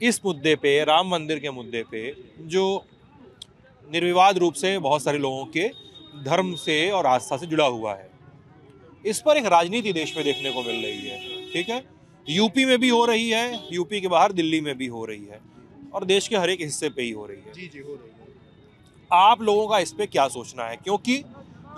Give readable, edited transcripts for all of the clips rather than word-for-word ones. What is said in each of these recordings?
इस मुद्दे पे, राम मंदिर के मुद्दे पे, जो निर्विवाद रूप से बहुत सारे लोगों के धर्म से और आस्था से जुड़ा हुआ है, इस पर एक राजनीति देश में देखने को मिल रही है। ठीक है, यूपी में भी हो रही है, यूपी के बाहर दिल्ली में भी हो रही है, और देश के हर एक हिस्से पे ही हो रही है। जी जी हो रही है। आप लोगों का इस पे क्या सोचना है? क्योंकि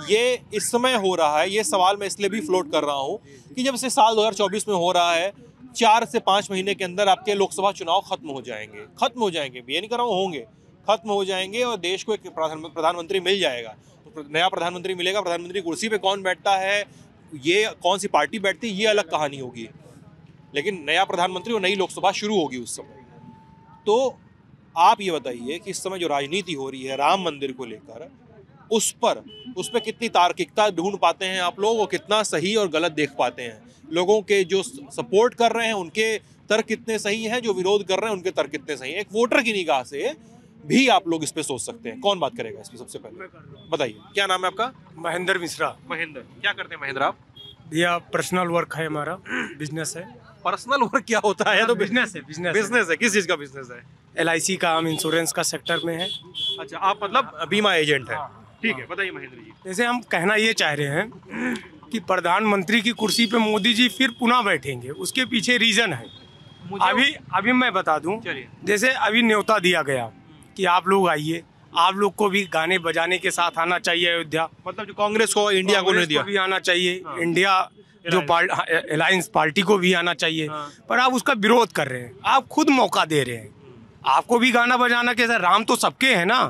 ये इस समय हो रहा है, ये सवाल मैं इसलिए भी फ्लोट कर रहा हूँ कि जब से साल 2024 में हो रहा है, 4 से 5 महीने के अंदर आपके लोकसभा चुनाव खत्म हो जाएंगे, ये नहीं कर रहा हूँ, होंगे, खत्म हो जाएंगे, और देश को एक प्रधानमंत्री मिल जाएगा। तो नया प्रधानमंत्री मिलेगा, प्रधानमंत्री कुर्सी पे कौन बैठता है, ये कौन सी पार्टी बैठती है, ये अलग कहानी होगी, लेकिन नया प्रधानमंत्री और नई लोकसभा शुरू होगी उस समय। तो आप ये बताइए कि इस समय जो राजनीति हो रही है राम मंदिर को लेकर, उस पर कितनी तार्किकता ढूंढ पाते हैं आप लोग, और कितना सही और गलत देख पाते हैं? लोगों के जो सपोर्ट कर रहे हैं उनके तर्क कितने सही हैं, जो विरोध कर रहे हैं उनके तर्क कितने सही हैं? एक वोटर की निगाह से भी आप लोग इस पे सोच सकते हैं। कौन बात करेगा इस पे? सबसे पहले बताइए, क्या नाम है आपका? महेंद्र मिश्रा। महेंद्र, क्या करते हैं महेंद्र आप? भैया पर्सनल वर्क है, हमारा बिजनेस है। पर्सनल वर्क क्या होता है? तो बिजनेस है। बिजनेस है। किस चीज का बिजनेस है? LIC का, हम इंश्योरेंस का सेक्टर में है। अच्छा, आप मतलब बीमा एजेंट है। ठीक है, बताइए महेंद्र जी। जैसे हम कहना ये चाह रहे हैं कि प्रधानमंत्री की कुर्सी पे मोदी जी फिर पुनः बैठेंगे, उसके पीछे रीजन है। अभी मैं बता दूं, जैसे अभी न्योता दिया गया कि आप लोग आइए, आप लोग को भी गाने बजाने के साथ आना चाहिए अयोध्या। मतलब जो कांग्रेस को, इंडिया को नहीं दिया, भी आना चाहिए। हाँ। इंडिया जो अलायंस पार्टी को भी आना चाहिए। हाँ। पर आप उसका विरोध कर रहे हैं, आप खुद मौका दे रहे हैं। आपको भी गाना बजाना कैसा, राम तो सबके हैं ना,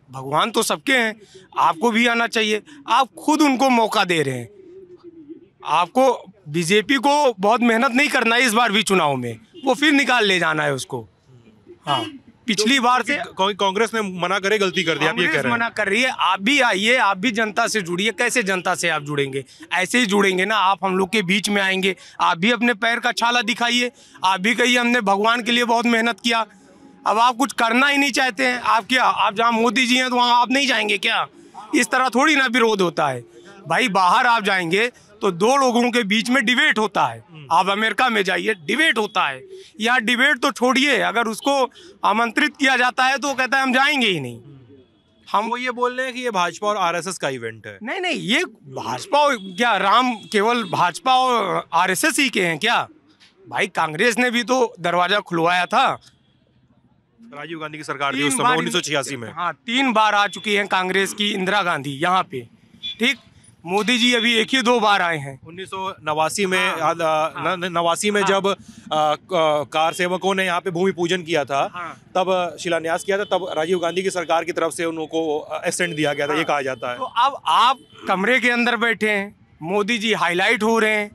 भगवान तो सबके हैं, आपको भी आना चाहिए। आप खुद उनको मौका दे रहे हैं। आपको बीजेपी को बहुत मेहनत नहीं करना है इस बार भी चुनाव में, वो फिर निकाल ले जाना है उसको। हाँ, पिछली बार से कांग्रेस ने मना करे, गलती कर दी, आप ये कह रहे हैं। मना कर रही है, आप भी आइए, आप भी जनता से जुड़िए। कैसे जनता से आप जुड़ेंगे? ऐसे ही जुड़ेंगे ना, आप हम लोग के बीच में आएंगे, आप भी अपने पैर का छाला दिखाइए, आप भी कहिए हमने भगवान के लिए बहुत मेहनत किया। अब आप कुछ करना ही नहीं चाहते हैं, आप क्या, आप जहाँ मोदी जी हैं तो वहाँ आप नहीं जाएंगे क्या? इस तरह थोड़ी ना विरोध होता है भाई। बाहर आप जाएंगे तो दो लोगों के बीच में डिबेट होता है। आप अमेरिका में जाइए, डिबेट होता है। यहाँ डिबेट तो छोड़िए, अगर उसको आमंत्रित किया जाता है तो वो कहता है हम जाएंगे ही नहीं। हम वो ये बोल रहे हैं कि ये भाजपा और RSS का इवेंट है। नहीं, ये भाजपा क्या, राम केवल भाजपा और RSS ही के हैं क्या? भाई कांग्रेस ने भी तो दरवाजा खुलवाया था। राजीव गांधी की सरकार थी उस समय 1986 में। हाँ, 3 बार आ चुकी है कांग्रेस की इंदिरा गांधी यहाँ पे। ठीक, मोदी जी अभी 1 ही 2 बार आए हैं। 1989 में, 89 में जब कार सेवकों ने यहाँ पे भूमि पूजन किया था, तब शिलान्यास किया था, तब राजीव गांधी की सरकार की तरफ से उनको एक्सटेंड दिया गया था, ये कहा जाता है। तो अब आप कमरे के अंदर बैठे हैं, मोदी जी हाईलाइट हो रहे हैं,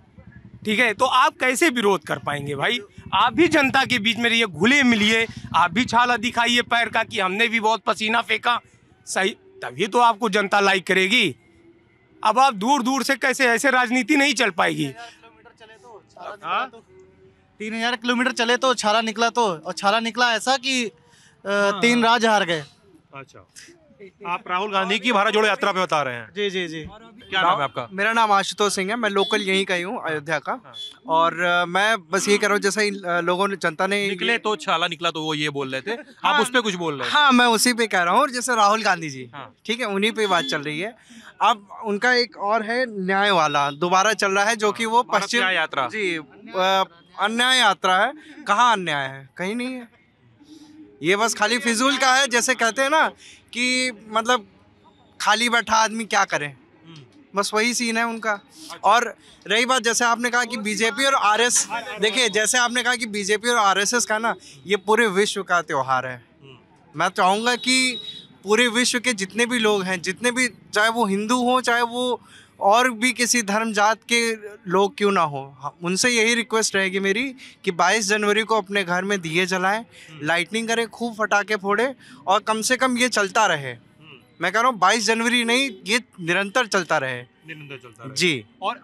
ठीक है, तो आप कैसे विरोध कर पाएंगे भाई? आप भी जनता के बीच में रहिए, घुले मिलिए, आप भी छाला दिखाइए पैर का कि हमने भी बहुत पसीना फेंका, सही, तभी तो आपको जनता लाइक करेगी। अब आप दूर दूर से कैसे, ऐसे राजनीति नहीं चल पाएगी। 3000 किलोमीटर चले तो छाला निकला, तो और छाला निकला ऐसा कि 3 राज्य हार गए। अच्छा, आप राहुल गांधी की भारत जोड़ो यात्रा पे बता रहे हैं? जी जी जी। क्या नाम है आपका? मेरा नाम आशुतोष सिंह है, मैं लोकल यहीं का ही हूँ, अयोध्या का। और मैं बस ये कह रहा हूँ, जैसा ही लोगों ने, जनता ने निकले तो छाला निकला, तो वो ये बोल रहे थे। हाँ, आप उस पे कुछ बोल रहे हैं? हाँ, मैं उसी पे कह रहा हूँ, जैसे राहुल गांधी जी, ठीक है, उन्हीं पे बात चल रही है। अब उनका एक और है न्याय वाला, दोबारा चल रहा है, जो कि वो पश्चिम यात्रा जी, अन्याय यात्रा है। कहाँ अन्याय है? कहीं नहीं है। ये बस खाली फिजूल का है, जैसे कहते हैं ना कि मतलब खाली बैठा आदमी क्या करे, बस वही सीन है उनका। और रही बात, जैसे आपने कहा कि बीजेपी और RS, देखिए जैसे आपने कहा कि बीजेपी और RSS का ना, ये पूरे विश्व का त्योहार है। मैं चाहूँगा कि पूरे विश्व के जितने भी लोग हैं, जितने भी, चाहे वो हिंदू हो, चाहे वो और भी किसी धर्म जात के लोग क्यों ना हो, उनसे यही रिक्वेस्ट रहेगी मेरी कि 22 जनवरी को अपने घर में दिए जलाएं, लाइटनिंग करें, खूब फटाके फोड़े, और कम से कम ये चलता रहे। मैं कह रहा हूँ 22 जनवरी नहीं, ये निरंतर चलता रहे। निरंतर चलता रहे जी। और